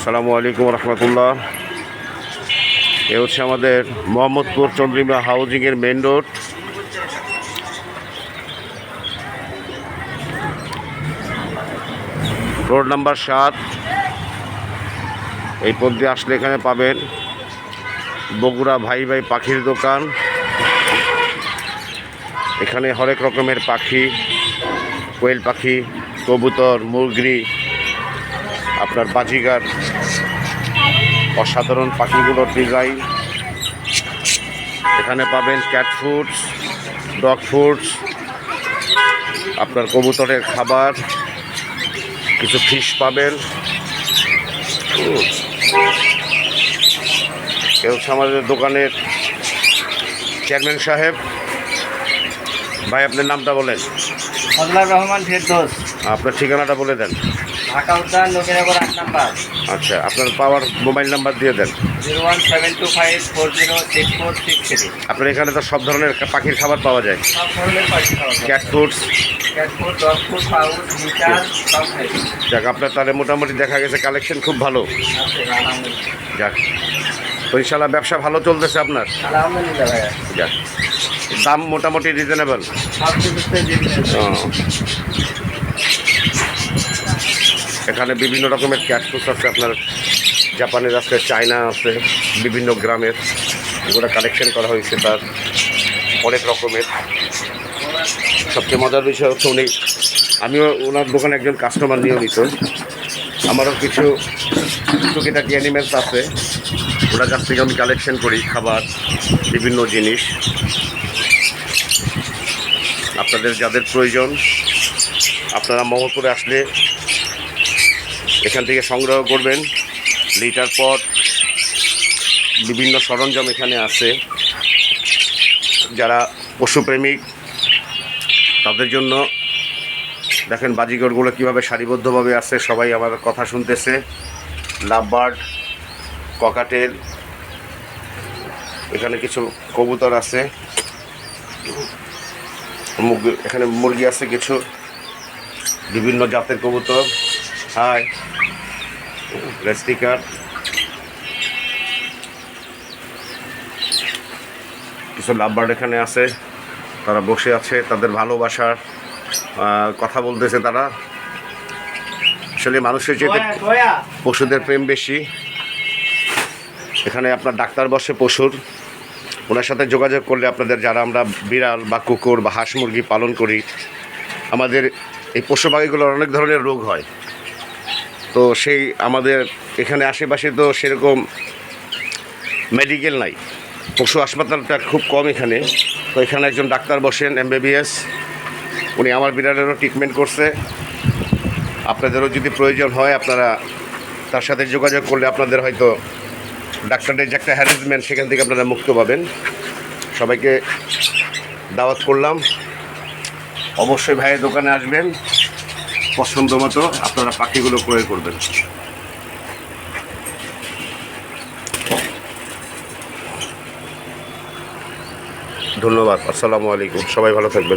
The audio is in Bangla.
আসসালামু আলাইকুম রহমতুল্লাহ। এ হচ্ছে আমাদের মোহাম্মদপুর চন্দ্রিমা হাউজিংয়ের মেন রোড। Road number 7। এই পথ দিয়ে আসলে এখানে পাবেন বগুড়া ভাই ভাই পাখির দোকান। এখানে হরেক রকমের পাখি, কোয়েল পাখি, কবুতর, মুরগি, আপনার বাজিগার, অসাধারণ পাখিগুলোর ডিজাইন। এখানে পাবেন ক্যাট ফুডস, ডগ ফুডস, আপনার কবুতরের খাবার, কিছু ফিশ পাবেন। এ হচ্ছে আমাদের দোকানের চেয়ারম্যান সাহেব। ভাই, আপনার নামটা বলেন। ফজলার রহমান ফেরদৌস। আপনার ঠিকানাটা বলে দেন। ঢাকা উদ্যান নবীনগর 8 নাম্বার। আচ্ছা, আপনার পাওয়ার মোবাইল নাম্বার দিয়ে দেন। 01725406463। আপনার এখানে তো সব ধরনের পাখির খাবার পাওয়া যায়। সব ধরনের পাখি খাওয়া যায়। Cat foods, cat food, dog food, পাউড, মিটার সব খাই। যাক, আপনার তাহলে মোটামুটি দেখা গেছে কালেকশন খুব ভালো। আছে আলহামদুলিল্লাহ। যাক, তো ইনশাল্লাহ ব্যবসা ভালো চলতেছে আপনার। আলহামদুলিল্লাহ ভাইয়া। যাক, দাম মোটামুটি রিজনেবল। সব কিছুতে জিনিস। এখানে বিভিন্ন রকমের ক্যাট ফুডস আছে, আপনার জাপানের আছে, চায়না আছে, বিভিন্ন গ্রামের এগুলো কালেকশন করা হয়েছে। তার অনেক রকমের। সবচেয়ে মজার বিষয় হচ্ছে আমিও ওনার দোকানে একজন কাস্টমার নিয়মিত। আমারও কিছু টুকিটাকি অ্যানিমেলস আছে, ওনার কাছ থেকে আমি কালেকশন করি খাবার, বিভিন্ন জিনিস। আপনাদের যাদের প্রয়োজন আপনারা মোহাম্মদপুরে আসলে এখান থেকে সংগ্রহ করবেন। লিটার পট বিভিন্ন সরঞ্জাম এখানে আছে। যারা পশুপ্রেমিক তাদের জন্য দেখেন বাজিগরগুলো কীভাবে সারিবদ্ধভাবে আছে, সবাই আমার কথা শুনতেছে। লাভবার্ড, ককাটেল, এখানে কিছু কবুতর আছে, এখানে মুরগি আছে কিছু, বিভিন্ন জাতের কবুতর। হাই রেস্টিকার, কিছু লাভবার্ড এখানে আছে, তারা বসে আছে, তাদের ভালোবাসার কথা বলতেছে তারা। আসলে মানুষের যেতে পশুদের প্রেম বেশি। এখানে আপনার ডাক্তার বসে পশুর, ওনার সাথে যোগাযোগ করলে আপনাদের যারা আমরা বিড়াল বা কুকুর বা হাঁস মুরগি পালন করি, আমাদের এই পশু পাখিগুলোর অনেক ধরনের রোগ হয়। তো সেই আমাদের এখানে আশেপাশে তো সেরকম মেডিকেল নাই, পশু হাসপাতালটা খুব কম এখানে। তো এখানে একজন ডাক্তার বসেন MBBS, উনি আমার বিড়ালেরও ট্রিটমেন্ট করছে। আপনাদেরও যদি প্রয়োজন হয় আপনারা তার সাথে যোগাযোগ করলে আপনাদের হয়তো ডাক্তারের যে একটা হ্যারাসমেন্ট সেখান থেকে আপনারা মুক্ত পাবেন। সবাইকে দাওয়াত করলাম, অবশ্যই ভাইয়ের দোকানে আসবেন, পছন্দ মতো আপনারা পাখিগুলো ক্রয় করবেন। ধন্যবাদ। আসসালামু আলাইকুম। সবাই ভালো থাকবেন।